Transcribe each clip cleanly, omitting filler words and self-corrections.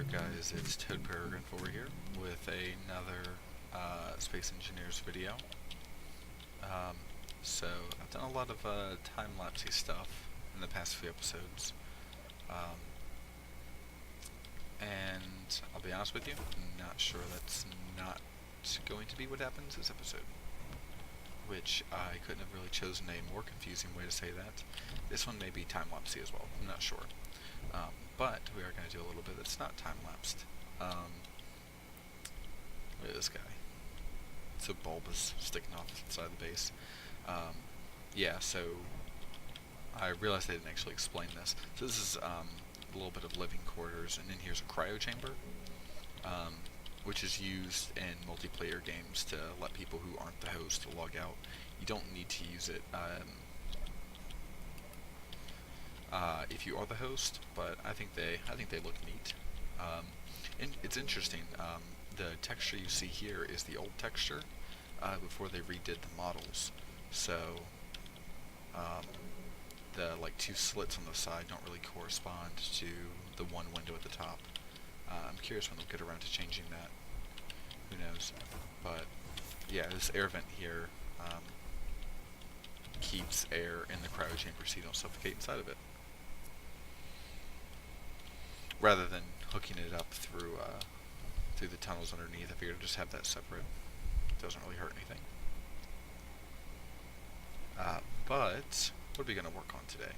up, guys? It's Toad Peregrine 4 here with another Space Engineers video. Um, so, I've done a lot of time-lapsey stuff in the past few episodes. And I'll be honest with you, I'm not sure that's not going to be what happens this episode. Which I couldn't have really chosen a more confusing way to say that. This one may be time-lapsey as well, I'm not sure. But we are going to do a little bit that's not time-lapsed. Look at this guy. It's so bulbous, sticking off the side of the base. Yeah, so I realized I didn't actually explain this. So this is a little bit of living quarters, and then here's a cryo chamber, which is used in multiplayer games to let people who aren't the host log out. You don't need to use it if you are the host, but I think they look neat. And it's interesting. The texture you see here is the old texture before they redid the models. So the two slits on the side don't really correspond to the one window at the top. I'm curious when they'll get around to changing that. Who knows? But yeah, this air vent here keeps air in the cryo chamber so you don't suffocate inside of it. Rather than hooking it up through the tunnels underneath, I figured I'd just have that separate. It doesn't really hurt anything. But what are we going to work on today?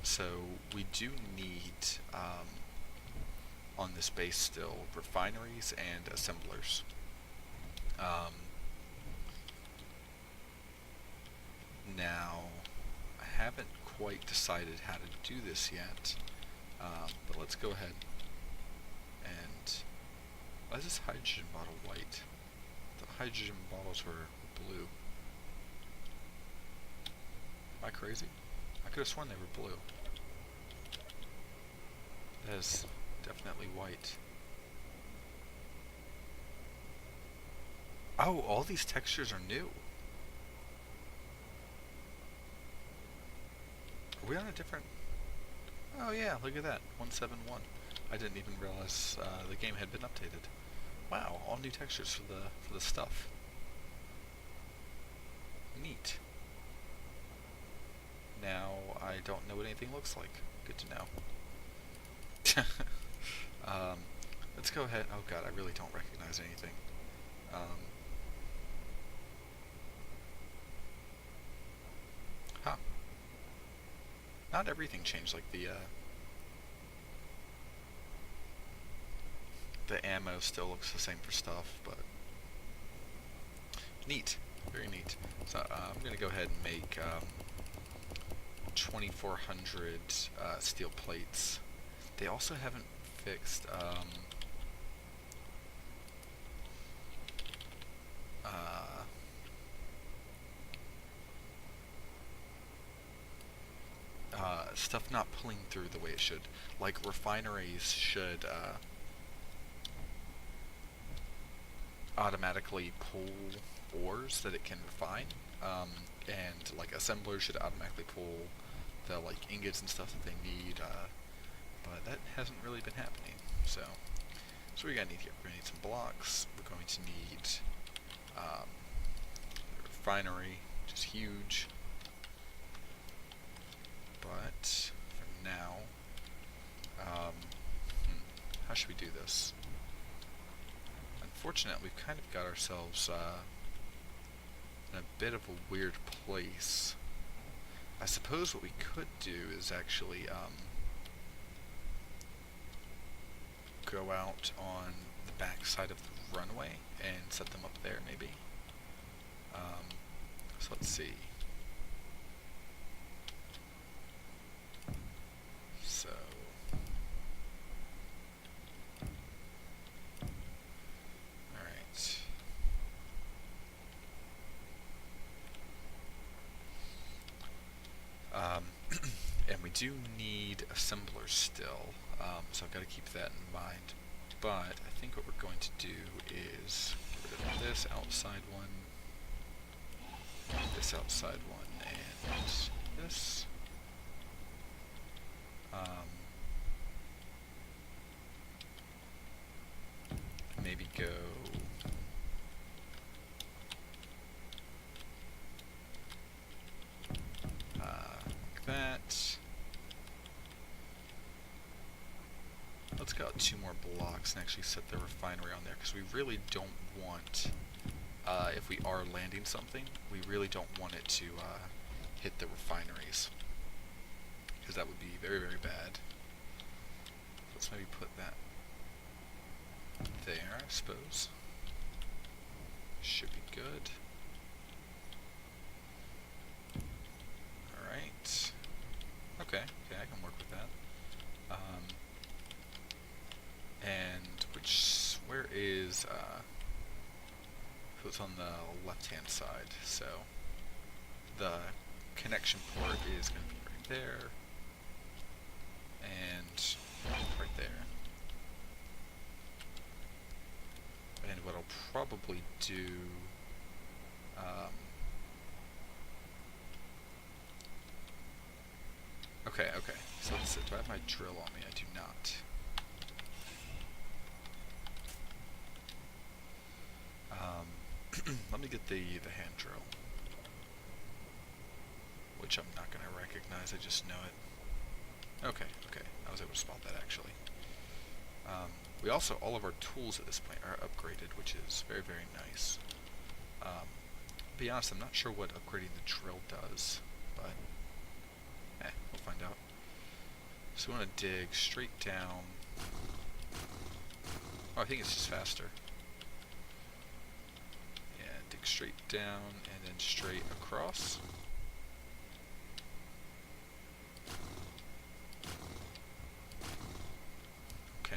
So we do need, on this base still, refineries and assemblers. Now, I haven't quite decided how to do this yet. But let's go ahead and... Why is this hydrogen bottle white? The hydrogen bottles were blue. Am I crazy? I could have sworn they were blue. That is definitely white. Oh, all these textures are new. Are we on a different... Oh yeah, look at that, 171. I didn't even realize the game had been updated. Wow, all new textures for the stuff. Neat. Now I don't know what anything looks like. Good to know. Let's go ahead. Oh god, I really don't recognize anything. Huh. Not everything changed, like the ammo still looks the same for stuff, but neat, very neat. So I'm gonna go ahead and make 2,400 steel plates. They also haven't fixed stuff not pulling through the way it should. Like refineries should automatically pull ores that it can refine, and like assemblers should automatically pull the ingots and stuff that they need, but that hasn't really been happening. So we're gonna need here. We're gonna need some blocks. We're going to need a refinery, which is huge. But for now, how should we do this? Unfortunately, we've kind of got ourselves in a bit of a weird place. I suppose what we could do is actually go out on the back side of the runway and set them up there, maybe. So let's see. So... Alright. And we do need assemblers still, so I've got to keep that in mind. But I think what we're going to do is get rid of this outside one, this outside one, and this. maybe go like that. Let's go out 2 more blocks and actually set the refinery on there, because we really don't want, if we are landing something, we really don't want it to hit the refineries, because that would be very, very bad. Let's maybe put that there, I suppose. Should be good. Alright. Okay, I can work with that. And where is, so it's on the left-hand side, so the connection port is going to be right there, and right there. And what I'll probably do, okay, so let's see, do I have my drill on me? I do not. Let me get the hand drill, which I'm not going to recognize, I just know it. Okay, I was able to spot that actually. We also, all of our tools at this point are upgraded, which is very, very nice. To be honest, I'm not sure what upgrading the drill does, but we'll find out. So we want to dig straight down. Oh, I think it's just faster. Yeah, dig straight down and then straight across. Okay.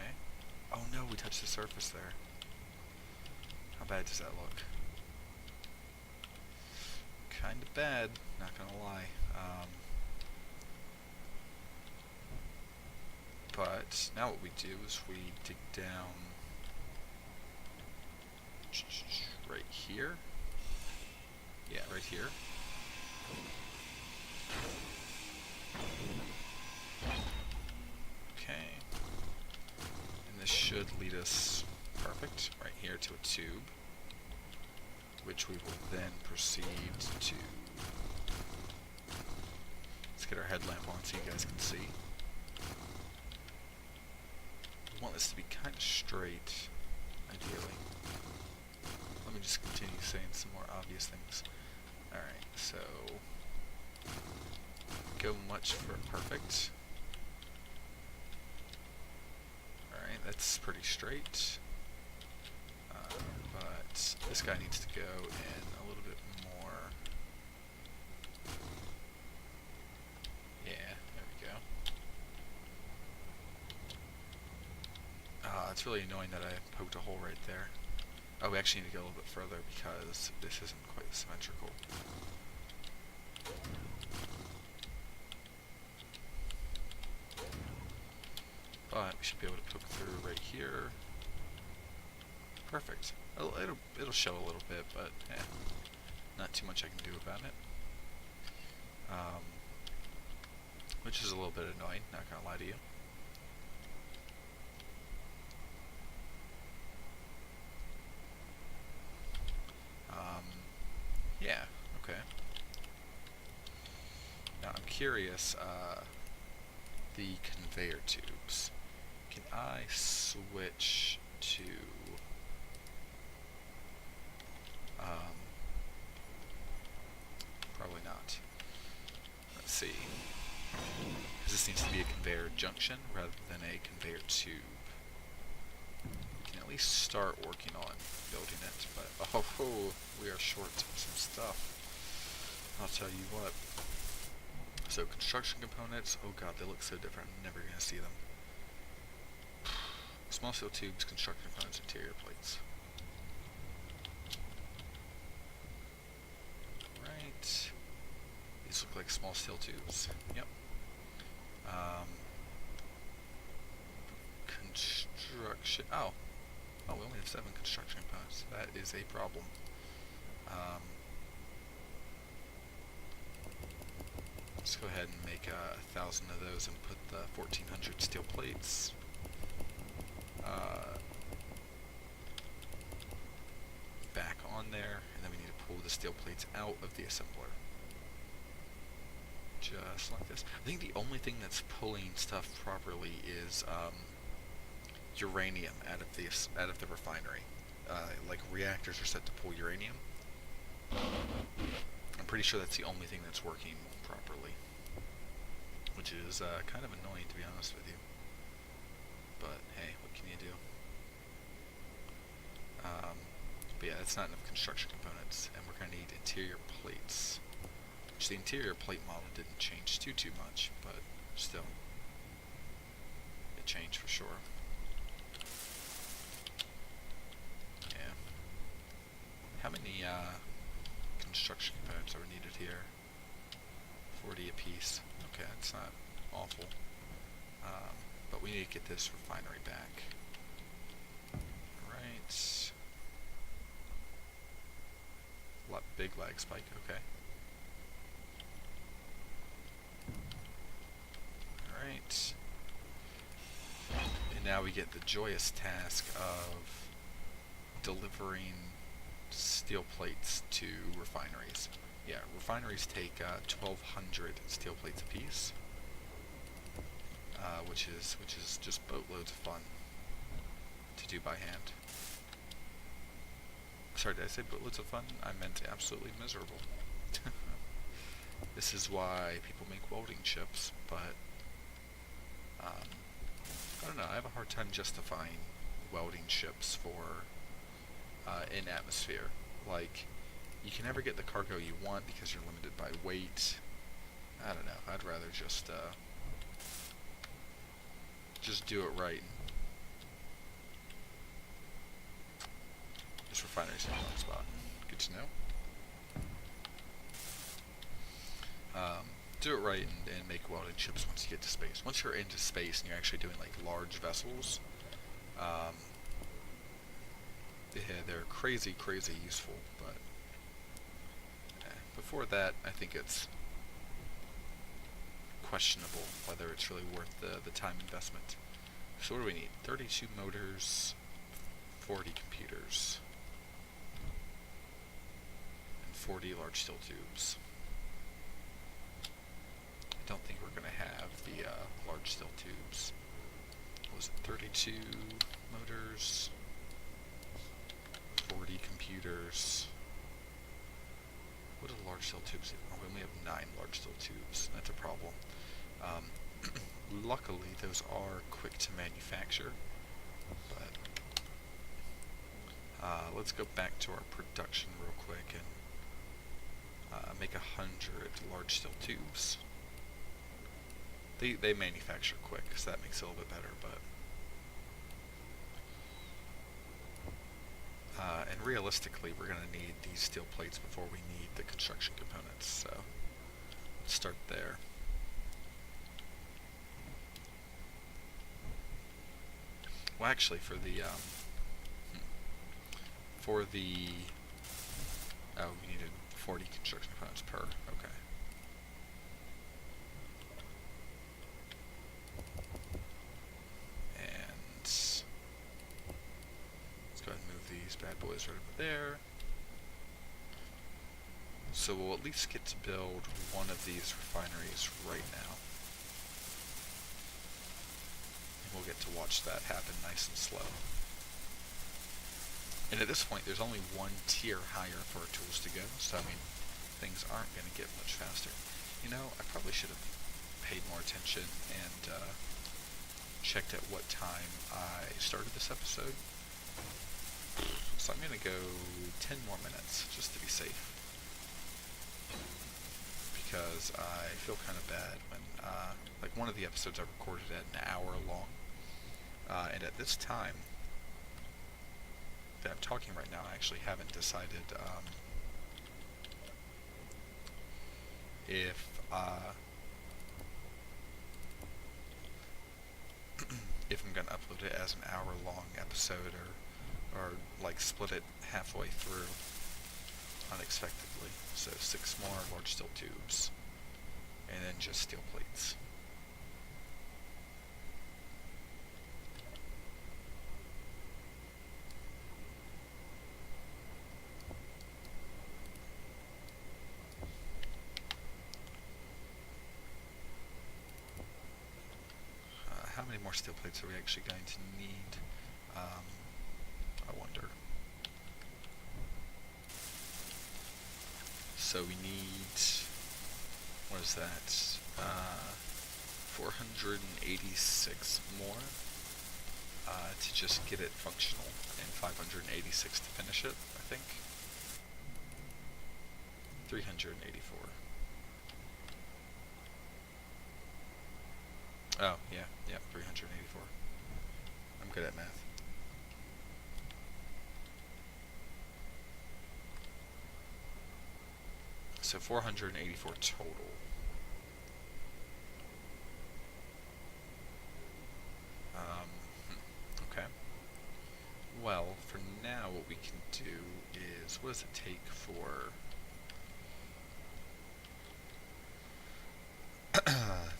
Oh no, we touched the surface there. How bad does that look? Kinda bad, not gonna lie. But now what we do is we dig down right here. Yeah, right here. Okay. And this should lead us perfect right here to a tube, which we will then proceed to. Let's get our headlamp on so you guys can see. We want this to be kind of straight, ideally. Let me just continue saying some more obvious things. Alright, so go much for perfect. Alright, that's pretty straight. But this guy needs to go in a little bit more. Yeah, there we go. It's really annoying that I poked a hole right there. Oh, we actually need to go a little bit further because this isn't quite symmetrical. But we should be able to poke through right here. Perfect. It'll show a little bit, but not too much I can do about it. Which is a little bit annoying, not gonna lie to you. Yeah, okay. Now I'm curious, the conveyor tubes. Can I switch to probably not. Let's see. Because this needs to be a conveyor junction rather than a conveyor tube. We can at least start working on building it, but oh, we are short some stuff. I'll tell you what. So construction components, oh god, they look so different, I'm never going to see them. Small steel tubes, construction components, interior plates. Right. These look like small steel tubes. Yep. Construction. Oh, we only have 7 construction components. That is a problem. Let's go ahead and make 1,000 of those and put the 1,400 steel plates. there, and then we need to pull the steel plates out of the assembler. Just like this. I think the only thing that's pulling stuff properly is uranium out of the refinery. Like reactors are set to pull uranium. I'm pretty sure that's the only thing that's working properly, which is kind of annoying, to be honest with you. But hey, what can you do? But yeah, that's not enough construction components, and we're going to need interior plates. Which the interior plate model didn't change too much, but still, it changed for sure. Yeah. How many construction components are needed here? 40 apiece. Okay, that's not awful. But we need to get this refinery back. Alright. Big lag spike, okay. Alright. And now we get the joyous task of delivering steel plates to refineries. Yeah, refineries take 1,200 steel plates apiece, which is just boatloads of fun to do by hand. Sorry, did I say boatloads of fun? I meant absolutely miserable. This is why people make welding chips, but I don't know, I have a hard time justifying welding chips for in atmosphere. Like, you can never get the cargo you want because you're limited by weight. I don't know, I'd rather just do it right. This refinery's in the wrong spot. Good to know. Do it right and make welding chips once you get to space. Once you're into space and you're actually doing like large vessels, yeah, they're crazy useful, but before that, I think it's questionable whether it's really worth the time investment. So what do we need? 32 motors, 40 computers, and 40 large steel tubes. I don't think we're going to have the large steel tubes. What was it? 32 motors, 40 computers. What do large steel tubes do? Oh, we only have 9 large steel tubes. That's a problem. Luckily, those are quick to manufacture. But let's go back to our production real quick and make 100 large steel tubes. They manufacture quick, so that makes it a little bit better, but and realistically, we're going to need these steel plates before we need the construction components, so let's start there. Well, actually, for the oh, we needed 40 construction components per, okay. And let's go ahead and move these bad boys right over there. So we'll at least get to build one of these refineries right now. And we'll get to watch that happen nice and slow. And at this point, there's only one tier higher for our tools to go, so I mean, things aren't going to get much faster. You know, I probably should have paid more attention and checked at what time I started this episode. So I'm going to go 10 more minutes, just to be safe. Because I feel kind of bad when, like one of the episodes I recorded at an hour long, and at this time that I'm talking right now, I actually haven't decided if if I'm going to upload it as an hour-long episode or like split it halfway through unexpectedly. So 6 more large steel tubes, and then just steel plates. many more steel plates are we actually going to need? I wonder. So we need, what is that? 486 more to just get it functional, and 586 to finish it, I think. 384. Oh, yeah, 384. I'm good at math. So 484 total. Okay. Well, for now, what we can do is, what does it take for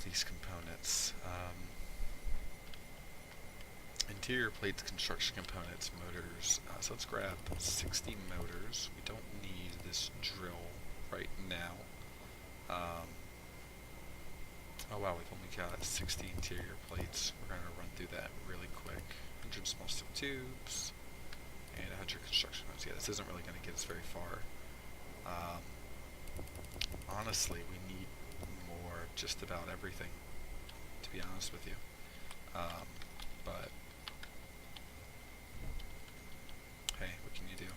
these components? Interior plates, construction components, motors. So let's grab 60 motors. We don't need this drill right now. Oh wow, we've only got 60 interior plates. We're going to run through that really quick. 100 small steel tubes, and 100 construction modes. Yeah, this isn't really going to get us very far. Honestly, we need more just about everything, to be honest with you. But, hey, what can you do?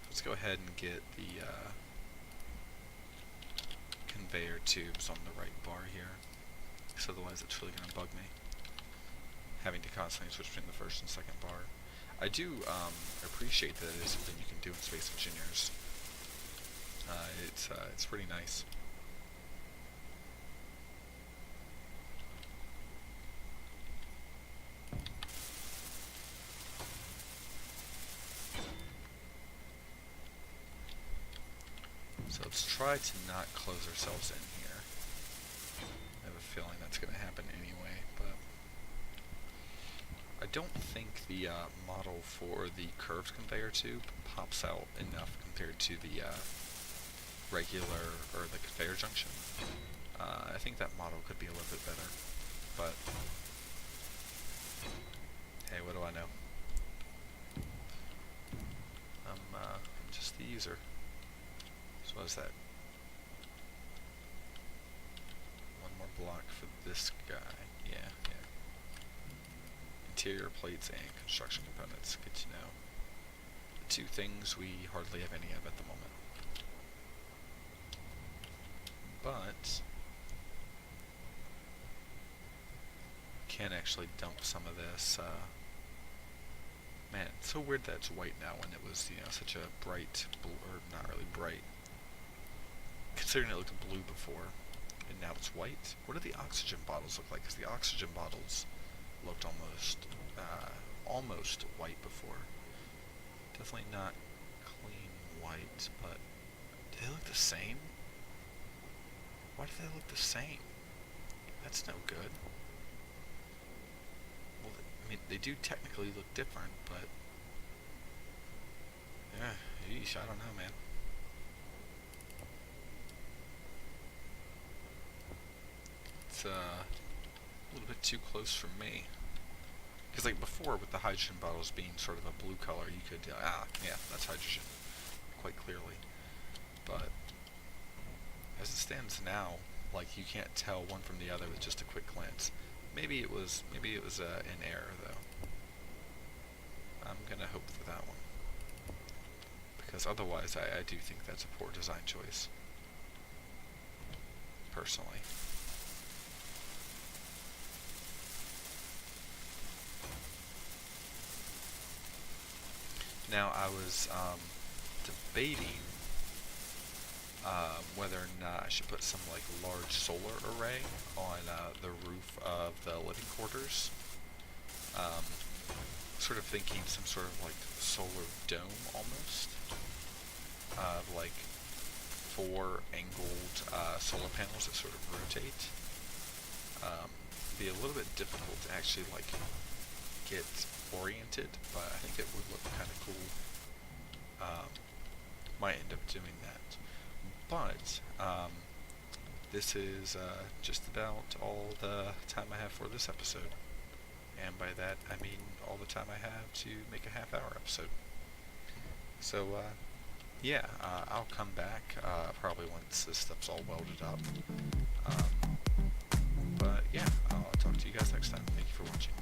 Let's go ahead and get the conveyor tubes on the right bar here, because otherwise it's really going to bug me, having to constantly switch between the first and second bar. I do appreciate that it is something you can do in Space Engineers. It's pretty nice. So let's try to not close ourselves in here. I have a feeling that's going to happen anyway, but I don't think the model for the curved conveyor tube pops out enough compared to the regular, or the conveyor junction. I think that model could be a little bit better, but hey, what do I know? I'm just the user. So what is that? One more block for this guy. Yeah. Interior plates and construction components. Good to know. The two things we hardly have any of at the moment. But can actually dump some of this. Man, it's so weird that it's white now when it was, such a bright blue, or not really bright. Considering it looked blue before, and now it's white. What do the oxygen bottles look like? Because the oxygen bottles looked almost white before. Definitely not clean white, but do they look the same? Why do they look the same? That's no good. Well, I mean, they do technically look different, but yeah, yeesh, I don't know, man. It's a little bit too close for me. Because like before, with the hydrogen bottles being sort of a blue color, you could, yeah, that's hydrogen, quite clearly. But as it stands now, like you can't tell one from the other with just a quick glance. Maybe it was an error though. I'm gonna hope for that one, because otherwise I do think that's a poor design choice, personally. Now I was debating whether or not I should put some like large solar array on the roof of the living quarters. Sort of thinking some sort of like solar dome almost, of like 4 angled solar panels that sort of rotate. Be a little bit difficult to actually like get oriented, but I think it would look kind of cool. Might end up doing that, but this is just about all the time I have for this episode. and by that I mean all the time I have to make a half-hour episode. So, I'll come back probably once this stuff's all welded up. But yeah, I'll talk to you guys next time. Thank you for watching.